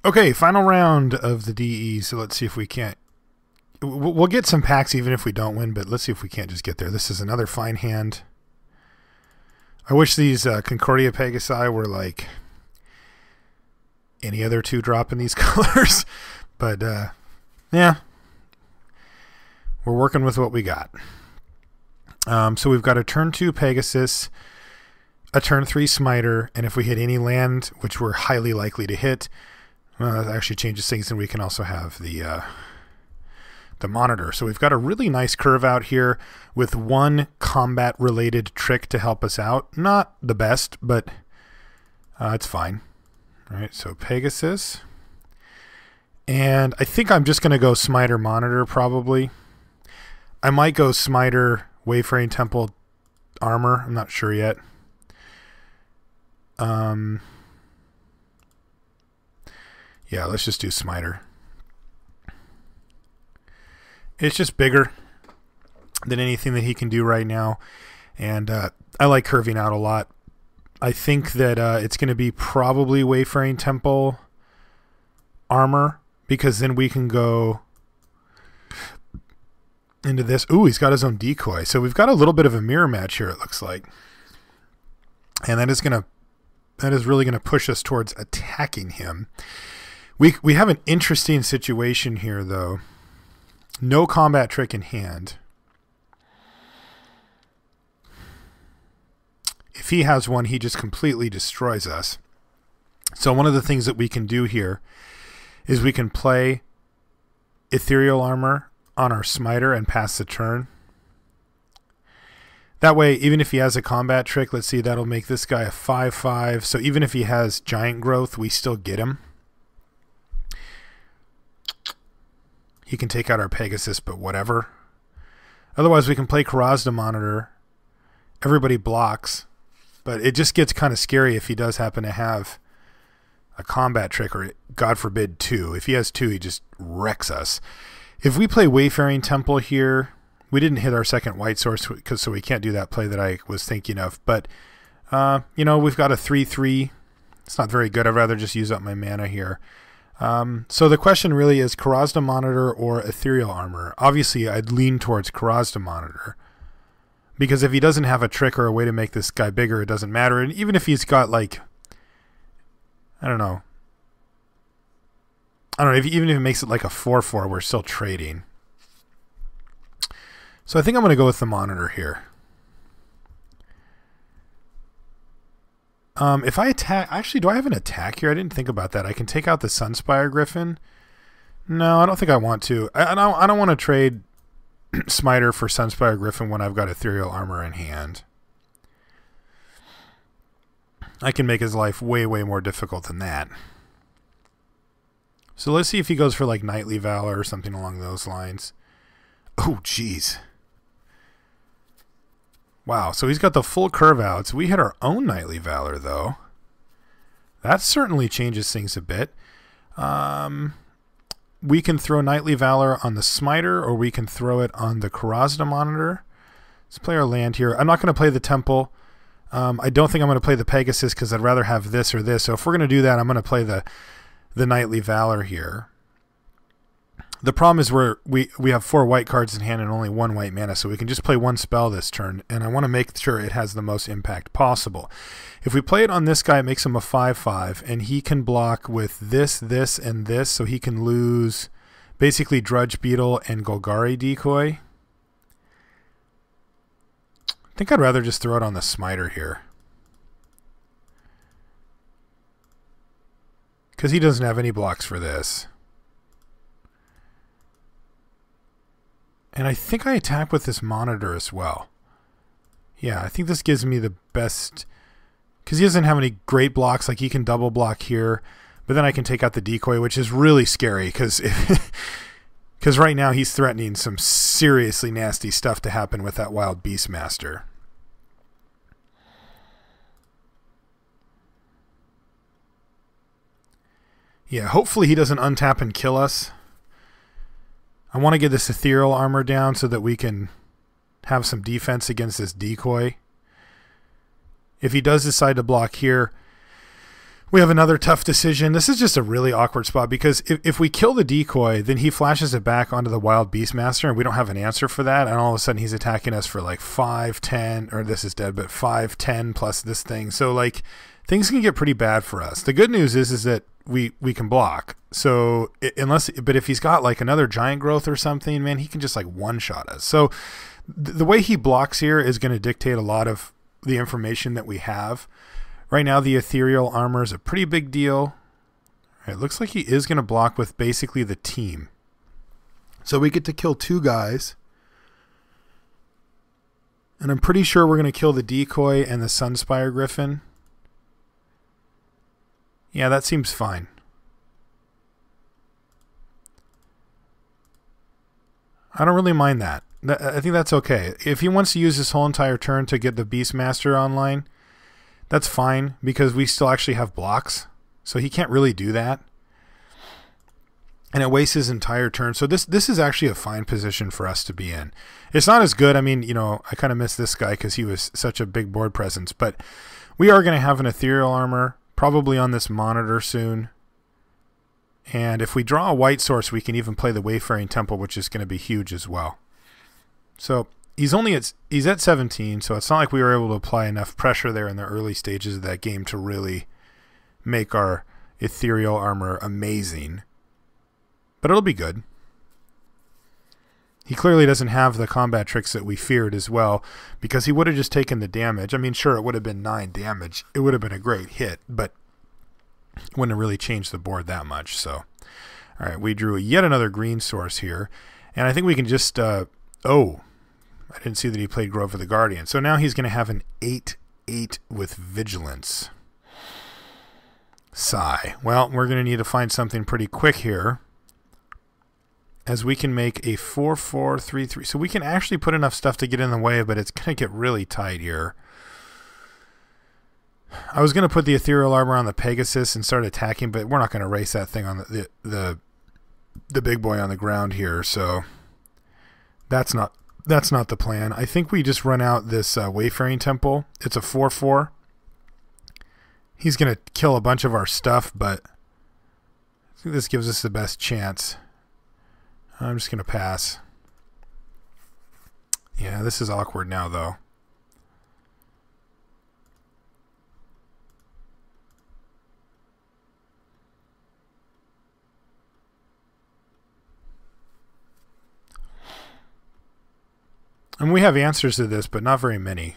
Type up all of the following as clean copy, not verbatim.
Okay, final round of the DE. So let's see if we can't. We'll get some packs even if we don't win, but let's see if we can't just get there. This is another fine hand. I wish these Concordia Pegasi were like any other two drop in these colors. But, yeah. We're working with what we got. So we've got a turn 2 Pegasus, a turn 3 Smiter, and if we hit any land, which we're highly likely to hit, well, that actually changes things, and we can also have the monitor. So we've got a really nice curve out here with one combat-related trick to help us out. Not the best, but it's fine. All right, so Pegasus. And I think I'm just going to go Smiter Monitor, probably. I might go Smiter Wayfaring Temple Armor. I'm not sure yet. Yeah, let's just do Smiter. It's just bigger than anything that he can do right now. And I like curving out a lot. I think that it's going to be probably Wayfaring Temple Armor, because then we can go into this. Ooh, he's got his own decoy. So we've got a little bit of a mirror match here, it looks like. And that is really going to push us towards attacking him. We have an interesting situation here, though. No combat trick in hand. If he has one, he just completely destroys us. So one of the things that we can do here is we can play Ethereal Armor on our Smiter and pass the turn. That way, even if he has a combat trick, let's see, that'll make this guy a 5/5. So even if he has Giant Growth, we still get him. He can take out our Pegasus, but whatever. Otherwise, we can play Karazda Monitor. Everybody blocks. But it just gets kind of scary if he does happen to have a combat trick, or God forbid 2. If he has 2, he just wrecks us. If we play Wayfaring Temple here, we didn't hit our second white source, so we can't do that play that I was thinking of. But, you know, we've got a 3/3. It's not very good. I'd rather just use up my mana here. So the question really is Karazda Monitor or Ethereal Armor. Obviously, I'd lean towards Karazda Monitor, because if he doesn't have a trick or a way to make this guy bigger, it doesn't matter. And even if he's got, like, I don't know, even if it makes it like a 4/4, we're still trading. So I think I'm going to go with the Monitor here. If I attack... Actually, do I have an attack here? I didn't think about that. I can take out the Sunspire Griffin. No, I don't think I want to. I don't want to trade Smiter for Sunspire Griffin when I've got Ethereal Armor in hand. I can make his life way, way more difficult than that. So let's see if he goes for like Knightly Valor or something along those lines. Oh, jeez. Wow, so he's got the full curve outs. We hit our own Knightly Valor, though. That certainly changes things a bit. We can throw Knightly Valor on the Smiter, or we can throw it on the Karazda Monitor. Let's play our land here. I'm not going to play the Temple. I don't think I'm going to play the Pegasus, because I'd rather have this or this. So if we're going to do that, I'm going to play the Knightly Valor here. The problem is we have 4 white cards in hand and only 1 white mana, so we can just play 1 spell this turn, and I want to make sure it has the most impact possible. If we play it on this guy, it makes him a 5/5, and he can block with this, this, and this, so he can lose basically Drudge Beetle and Golgari Decoy. I think I'd rather just throw it on the Smiter here, because he doesn't have any blocks for this. And I think I attack with this Monitor as well. Yeah, I think this gives me the best, because he doesn't have any great blocks. Like, he can double block here, but then I can take out the Decoy, which is really scary, because right now he's threatening some seriously nasty stuff to happen with that Wild Beastmaster. Yeah, hopefully he doesn't untap and kill us. I want to get this Ethereal Armor down so that we can have some defense against this Decoy. If he does decide to block here, We have another tough decision. This is just a really awkward spot because if we kill the decoy, then he flashes it back onto the wild Beastmaster, and we don't have an answer for that. And all of a sudden he's attacking us for like 5, 10, or this is dead, but 5, 10 plus this thing. So like things can get pretty bad for us. The good news is that we can block. So but if he's got like another giant growth or something, man, he can just like one-shot us. So the way he blocks here is going to dictate a lot of the information that we have. Right now, the ethereal armor is a pretty big deal. It looks like he is going to block with basically the team. So we get to kill 2 guys. And I'm pretty sure we're going to kill the decoy and the Sunspire Griffin. Yeah, that seems fine. I don't really mind that. I think that's okay. If he wants to use this whole entire turn to get the Beastmaster online, that's fine because we still actually have blocks. So he can't really do that. And it wastes his entire turn. So this is actually a fine position for us to be in. It's not as good. I mean, you know, I kind of miss this guy because he was such a big board presence. But we are going to have an ethereal armor probably on this monitor soon. And if we draw a white source, we can even play the Wayfaring Temple, which is going to be huge as well. So he's at 17, so it's not like we were able to apply enough pressure there in the early stages of that game to really make our ethereal armor amazing. But it'll be good. He clearly doesn't have the combat tricks that we feared as well, because he would have just taken the damage. I mean, sure, it would have been 9 damage. It would have been a great hit, but it wouldn't have really changed the board that much. So, all right, we drew yet another green source here, and I think we can just... oh, I didn't see that he played Grove of the Guardian. So now he's going to have an 8/8 with Vigilance. Sigh. Well, we're going to need to find something pretty quick here, as we can make a 4/4/3/3. So we can actually put enough stuff to get in the way, but it's going to get really tight here. I was going to put the ethereal armor on the Pegasus and start attacking, but we're not going to race that thing on the big boy on the ground here. So that's not the plan. I think we just run out this Wayfaring Temple. It's a 4/4. He's going to kill a bunch of our stuff, but I think this gives us the best chance. I'm just going to pass. Yeah, this is awkward now, though. And we have answers to this, but not very many.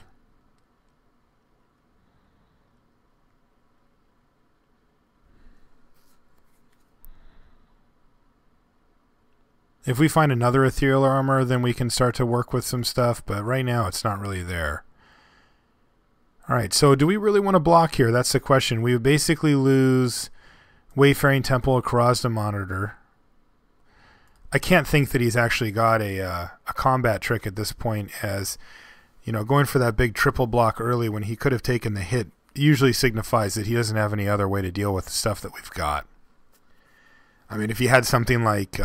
If we find another ethereal armor, then we can start to work with some stuff, but right now it's not really there. Alright, so do we really want to block here? That's the question. We would basically lose Wayfaring Temple, Karazda Monitor. I can't think that he's actually got a combat trick at this point, as, you know, going for that big triple block early when he could have taken the hit usually signifies that he doesn't have any other way to deal with the stuff that we've got. I mean, if he had something like,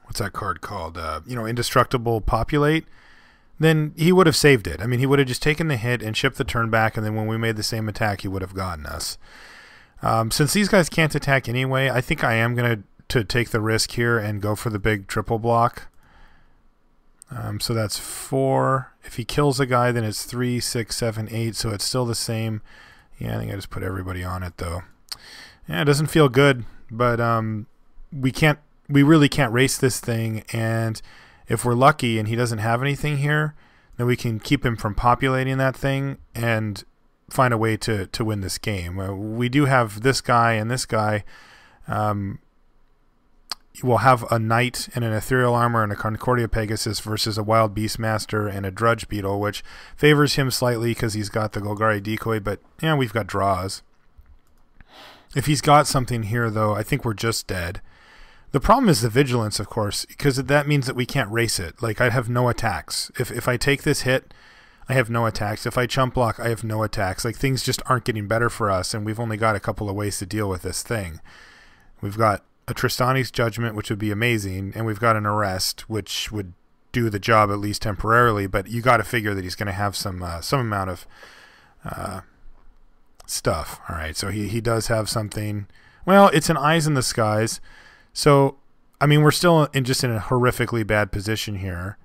what's that card called? You know, Indestructible Populate, then he would have saved it. I mean, he would have just taken the hit and shipped the turn back, and then when we made the same attack, he would have gotten us. Since these guys can't attack anyway, I think I am going to take the risk here and go for the big triple block. So that's 4. If he kills a guy, then it's 3, 6, 7, 8. So it's still the same. Yeah, I think I just put everybody on it, though. Yeah, it doesn't feel good, but we really can't race this thing. And if we're lucky and he doesn't have anything here, then we can keep him from populating that thing and find a way to win this game. We do have this guy and this guy. We'll have a Knight and an Ethereal Armor and a Concordia Pegasus versus a Wild Beastmaster and a Drudge Beetle, which favors him slightly because he's got the Golgari Decoy, but yeah, we've got draws. If he's got something here, though, I think we're just dead. The problem is the Vigilance, of course, because that means that we can't race it. Like, I'd have no attacks. If I take this hit, I have no attacks. If I chump block, I have no attacks. Like, things just aren't getting better for us, and we've only got a couple of ways to deal with this thing. We've got a Tristani's Judgment, which would be amazing, and we've got an Arrest, which would do the job at least temporarily, but you got to figure that he's going to have some amount of stuff. All right, so he does have something. Well, it's an Eyes in the Skies. So, I mean, we're still just in a horrifically bad position here.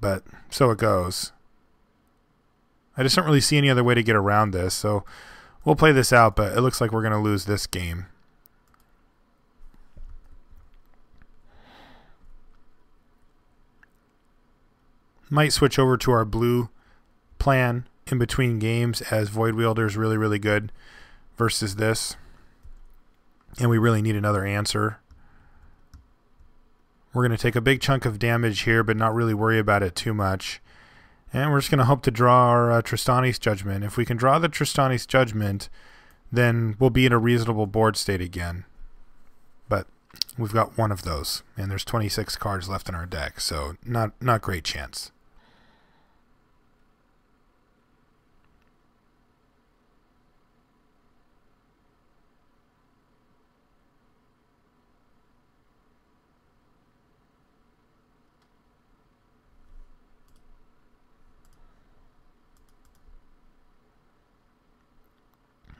But so it goes. I just don't really see any other way to get around this. So we'll play this out, but it looks like we're going to lose this game. Might switch over to our blue plan in between games, as Void Wielder is really, really good versus this. And we really need another answer. We're going to take a big chunk of damage here, but not really worry about it too much. And we're just going to hope to draw our Tristani's Judgment. If we can draw the Tristani's Judgment, then we'll be in a reasonable board state again. But we've got one of those, and there's 26 cards left in our deck, so not great chance.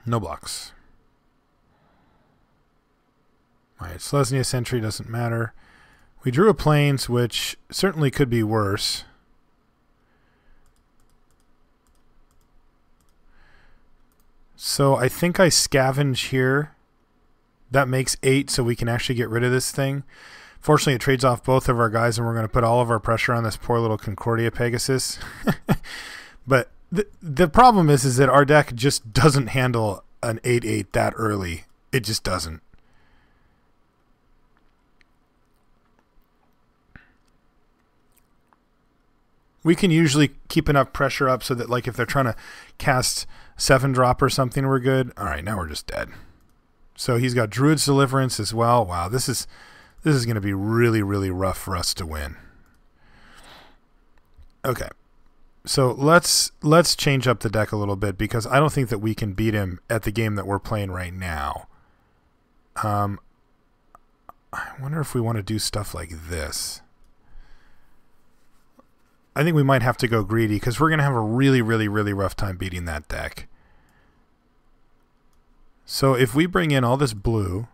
No blocks. Alright, Selesnya Sentry doesn't matter. We drew a Plains, which certainly could be worse. So I think I scavenge here. That makes 8, so we can actually get rid of this thing. Fortunately, it trades off both of our guys, and we're going to put all of our pressure on this poor little Concordia Pegasus. But the problem is that our deck just doesn't handle an 8/8 that early. It just doesn't. We can usually keep enough pressure up so that, like, if they're trying to cast 7-drop or something, we're good. All right, now we're just dead. So he's got Druid's Deliverance as well. Wow, this is going to be really, really rough for us to win. Okay. So let's change up the deck a little bit, because I don't think that we can beat him at the game that we're playing right now. I wonder if we want to do stuff like this. I think we might have to go greedy, because we're going to have a really, really, really rough time beating that deck. So if we bring in all this blue,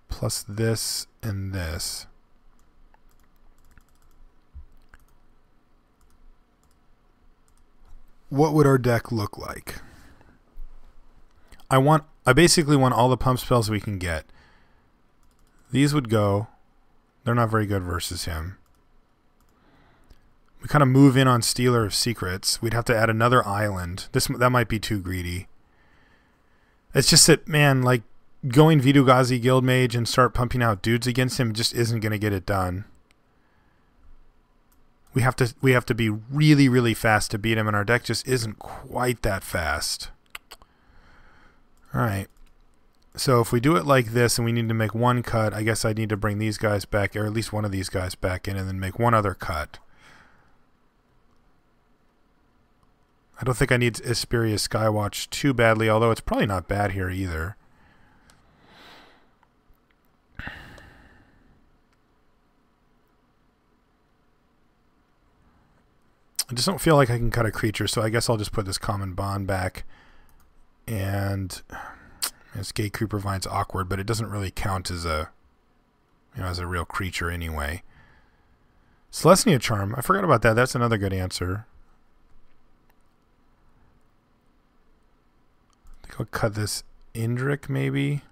plus this and this, what would our deck look like? I basically want all the pump spells we can get. These would go. They're not very good versus him. We kind of move in on Stealer of Secrets. We'd have to add another island. That might be too greedy. It's just that, man, like, going Vitu-Ghazi Guildmage and start pumping out dudes against him just isn't going to get it done. We have to be really, really fast to beat him, and our deck just isn't quite that fast. All right. So if we do it like this and we need to make one cut, I guess I need to bring these guys back, or at least one of these guys back in, and then make one other cut. I don't think I need Asperia Skywatch too badly, although it's probably not bad here either. I just don't feel like I can cut a creature, so I guess I'll just put this Common Bond back. And this Gate Creeper Vine's awkward, but it doesn't really count as a, as a real creature anyway. Selesnya Charm, I forgot about that. That's another good answer. I think I'll cut this Indrik maybe.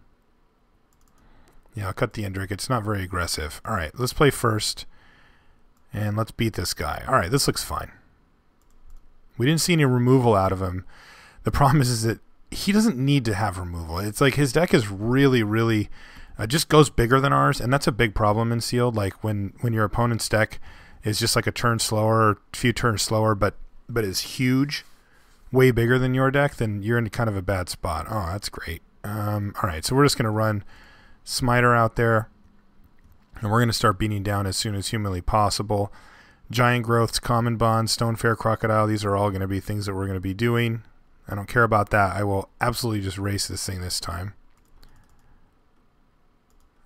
Yeah, I'll cut the Indrik. It's not very aggressive. All right, let's play first. And let's beat this guy. All right, this looks fine. We didn't see any removal out of him. The problem is that he doesn't need to have removal. It's like his deck is really, really just goes bigger than ours, and that's a big problem in Sealed. Like when your opponent's deck is just like a turn slower, a few turns slower, but is huge, way bigger than your deck, then you're in kind of a bad spot. Oh, that's great. All right, so we're just going to run Smiter out there, and we're going to start beating down as soon as humanly possible. Giant Growths, Common Bond, Stonefair Crocodile, these are all going to be things that we're going to be doing. I don't care about that. I will absolutely just race this thing this time.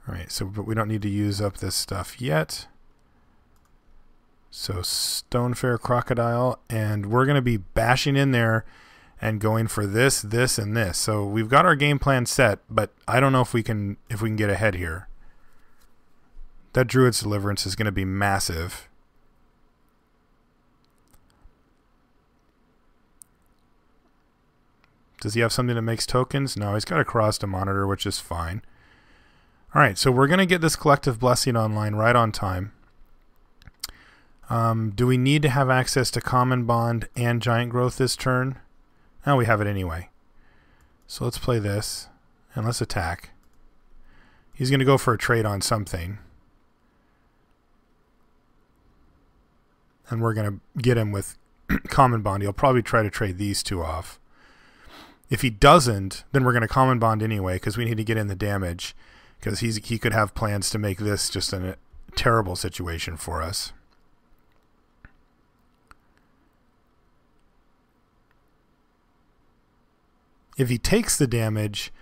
Alright, so but we don't need to use up this stuff yet. So Stonefair Crocodile, and we're going to be bashing in there and going for this, this, and this. So we've got our game plan set, but I don't know if we can get ahead here. That Druid's Deliverance is going to be massive. Does he have something that makes tokens? No, he's got a cross to monitor, which is fine. All right, so we're going to get this Collective Blessing online right on time. Do we need to have access to Common Bond and Giant Growth this turn? No, we have it anyway. So let's play this, and let's attack. He's going to go for a trade on something. And we're going to get him with Common Bond. He'll probably try to trade these two off. If he doesn't, then we're going to Common Bond anyway, because we need to get in the damage, because he could have plans to make this just a terrible situation for us. If he takes the damage,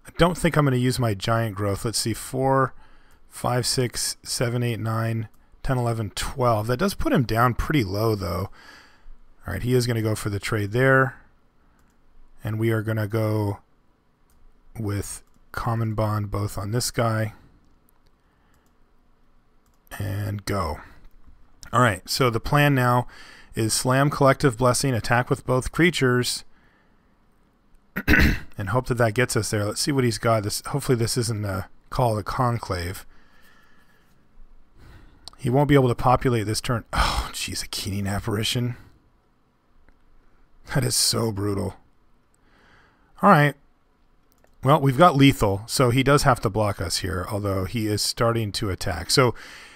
I don't think I'm going to use my Giant Growth. Let's see, 4, 5, 6, 7, 8, 9, 10, 11, 12. That does put him down pretty low, though. All right, he is going to go for the trade there. And we are going to go with Common Bond both on this guy. And go. All right, so the plan now is slam Collective Blessing, attack with both creatures, and hope that that gets us there. Let's see what he's got. Hopefully this isn't a Call of the Conclave. He won't be able to populate this turn. Oh, jeez, a Keening Apparition. That is so brutal. All right. Well, we've got lethal, so he does have to block us here, although he is starting to attack. So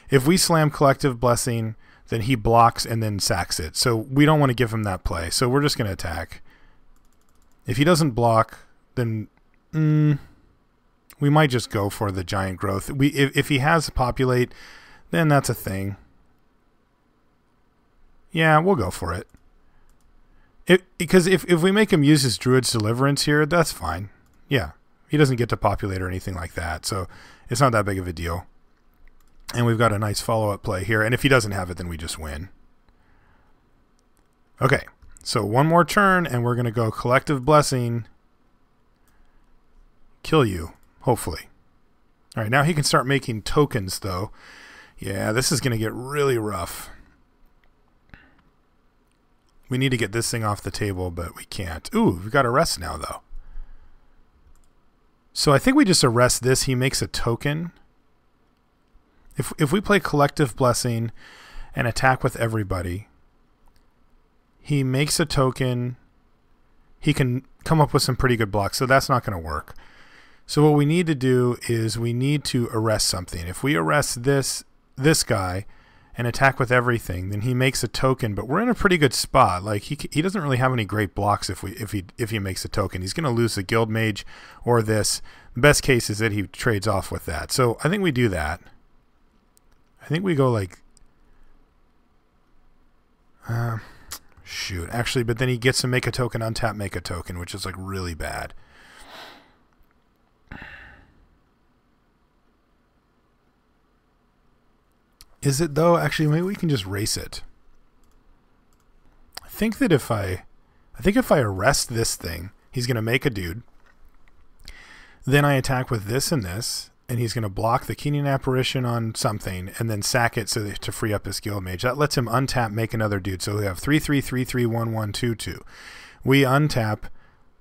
if we slam Collective Blessing, then he blocks and then sacks it. So we don't want to give him that play, so we're just going to attack. If he doesn't block, then we might just go for the Giant Growth. If he has Populate, then that's a thing. Yeah, we'll go for it. Because if we make him use his Druid's Deliverance here, that's fine. Yeah, he doesn't get to populate or anything like that, so it's not that big of a deal. And we've got a nice follow-up play here, and if he doesn't have it, then we just win. Okay, so one more turn, and we're going to go Collective Blessing, kill you, hopefully. All right, now he can start making tokens, though. Yeah, this is going to get really rough. We need to get this thing off the table, but we can't. Ooh, we've got Arrest now, though. So I think we just arrest this. He makes a token. If we play Collective Blessing and attack with everybody, he makes a token. He can come up with some pretty good blocks, so that's not going to work. So what we need to do is we need to arrest something. If we arrest this guy and attack with everything, then he makes a token, but we're in a pretty good spot. Like he doesn't really have any great blocks if he makes a token. He's going to lose the Guild Mage or this. The best case is that he trades off with that. So I think we do that. I think we go like shoot, actually, but then he gets to make a token, untap, make a token, which is like really bad. Is it though? Actually, maybe we can just race it. I think that if I arrest this thing, he's going to make a dude. Then I attack with this and this, and he's going to block the Keening Apparition on something, and then sack it to free up his Guild Mage. That lets him untap, make another dude. So we have 3/3, 3/3, 1/1, 2/2. We untap,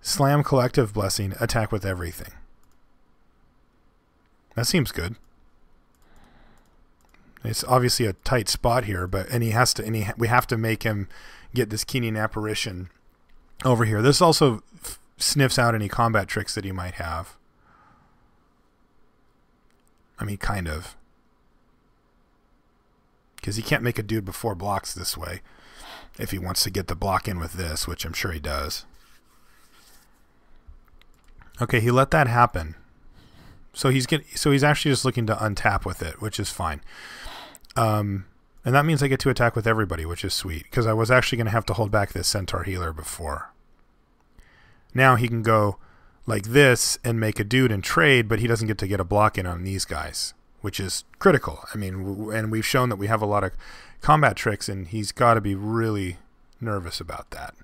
slam Collective Blessing, attack with everything. That seems good. It's obviously a tight spot here, but we have to make him get this Keening Apparition over here. This also sniffs out any combat tricks that he might have. I mean, kind of. Because he can't make a dude before blocks this way if he wants to get the block in with this, which I'm sure he does. Okay, he let that happen. So he's actually just looking to untap with it, which is fine. And that means I get to attack with everybody, which is sweet, because I was actually going to have to hold back this Centaur Healer before. Now he can go like this and make a dude and trade, but he doesn't get to get a block in on these guys, which is critical. I mean, and we've shown that we have a lot of combat tricks, and he's got to be really nervous about that.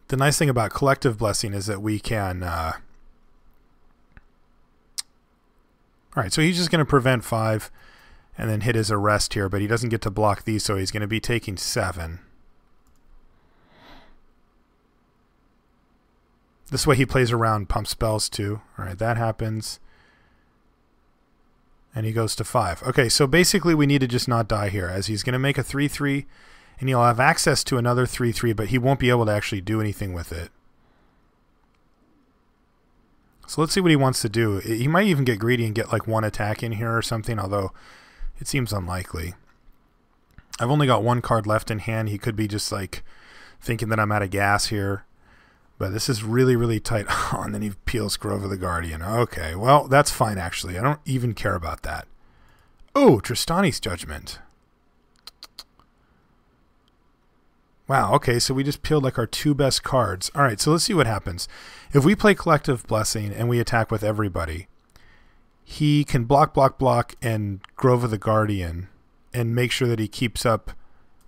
The nice thing about collective blessing is that we can... all right, so he's just going to prevent 5 and then hit his arrest here, but he doesn't get to block these, so he's going to be taking 7. This way he plays around pump spells too. All right, that happens. And he goes to 5. Okay, so basically we need to just not die here, as he's going to make a 3-3, and he'll have access to another 3-3, but he won't be able to actually do anything with it. So let's see what he wants to do. He might even get greedy and get like 1 attack in here or something, although it seems unlikely. I've only got 1 card left in hand. He could be just like thinking that I'm out of gas here. But this is really, really tight. Oh, and then he peels Grove of the Guardian. Okay, well, that's fine, actually. I don't even care about that. Oh, Tristani's Judgment. Wow, okay, so we just peeled like our 2 best cards. All right, so let's see what happens. If we play Collective Blessing and we attack with everybody, he can block, block, block, and Grove of the Guardian and make sure that he keeps up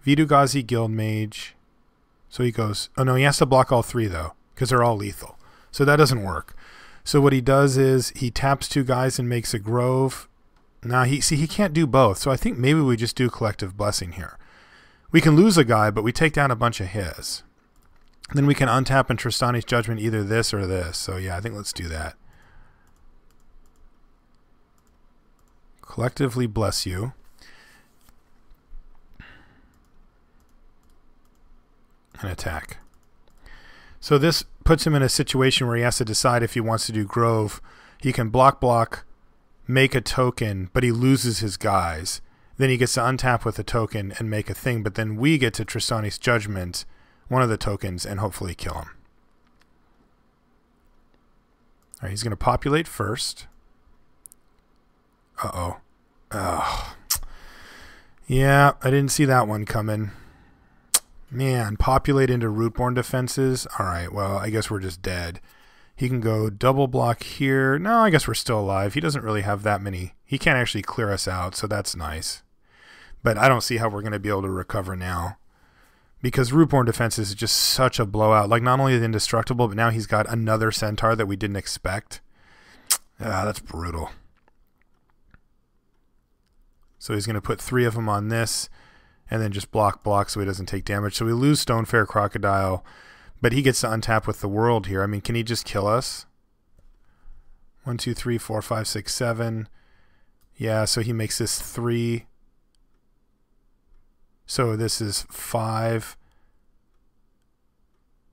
Vitu-Ghazi, Guild Mage. So he goes... Oh, no, he has to block all 3, though, because they're all lethal. So that doesn't work. So what he does is he taps 2 guys and makes a Grove. Now, he can't do both, so I think maybe we just do Collective Blessing here. We can lose a guy, but we take down a bunch of his. Then we can untap in Tristani's Judgment either this or this. So, yeah, I think let's do that. Collectively bless you. And attack. So this puts him in a situation where he has to decide if he wants to do Grove. He can block, block, make a token, but he loses his guys. Then he gets to untap with a token and make a thing, but then we get to Tristani's Judgment, one of the tokens, and hopefully kill him. All right, he's going to populate first. Uh-oh. Oh. Yeah, I didn't see that one coming. Man, populate into Rootborn defenses. All right, well, I guess we're just dead. He can go double block here. No, I guess we're still alive. He doesn't really have that many. He can't actually clear us out, so that's nice. But I don't see how we're going to be able to recover now. Because Rootborn defenses is just such a blowout. Like, not only is it indestructible, but now he's got another centaur that we didn't expect. Ah, that's brutal. So he's going to put 3 of them on this. And then just block, block so he doesn't take damage. So we lose Stonefair Crocodile. But he gets to untap with the World here. I mean, can he just kill us? 1, 2, 3, 4, 5, 6, 7. Yeah, so he makes this 3. So this is 5.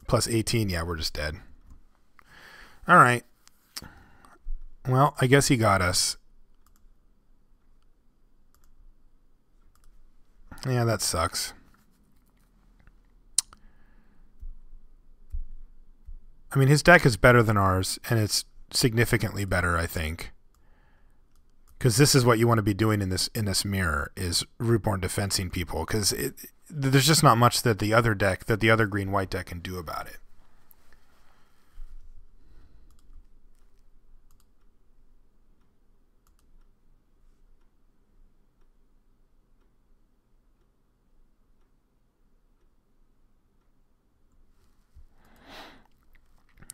Plus 18. Yeah, we're just dead. All right. Well, I guess he got us. Yeah, that sucks. I mean, his deck is better than ours, and it's significantly better, I think. Because this is what you want to be doing in this mirror, is Rootborn defensing people. Because there's just not much that the other green-white deck can do about it.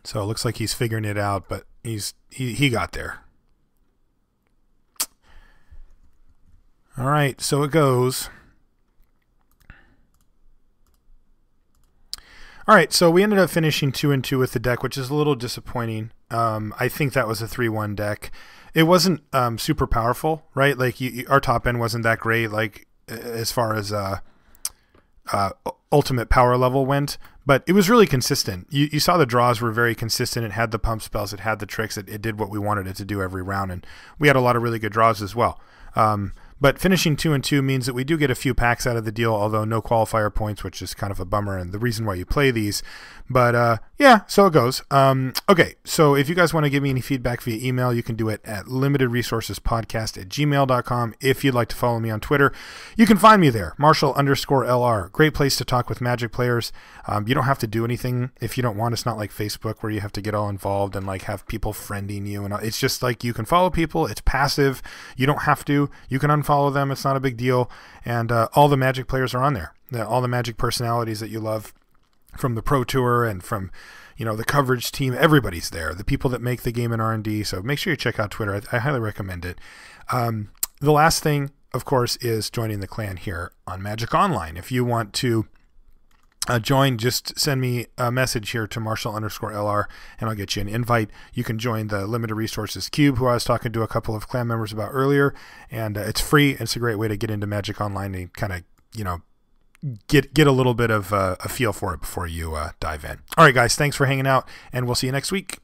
So it looks like he's figuring it out, but he got there. All right, so it goes. All right, so we ended up finishing 2-2 with the deck, which is a little disappointing. I think that was a 3-1 deck. It wasn't super powerful, right? Like our top end wasn't that great, like as far as ultimate power level went, but it was really consistent. You saw the draws were very consistent. It had the pump spells, it had the tricks, it did what we wanted it to do every round, and we had a lot of really good draws as well. But finishing 2-2 means that we do get a few packs out of the deal, although no qualifier points, which is kind of a bummer and the reason why you play these. But yeah, so it goes. Okay, so if you guys want to give me any feedback via email, you can do it at limitedresourcespodcast@gmail.com. If you'd like to follow me on Twitter, you can find me there, Marshall_LR. Great place to talk with Magic players. You don't have to do anything if you don't want. It's not like Facebook where you have to get all involved and like have people friending you. And it's just like you can follow people. It's passive. You don't have to. You can unfollow them. It's not a big deal. And all the Magic players are on there. All the Magic personalities that you love from the Pro Tour and from, the coverage team. Everybody's there. The people that make the game in R&D. So make sure you check out Twitter. I highly recommend it. The last thing, of course, is joining the clan here on Magic Online. If you want to join, just send me a message here to Marshall_LR and I'll get you an invite. You can join the Limited Resources Cube, who I was talking to a couple of clan members about earlier, and it's free. It's a great way to get into Magic Online and kind of, get a little bit of a feel for it before you dive in. All right, guys, thanks for hanging out, and we'll see you next week.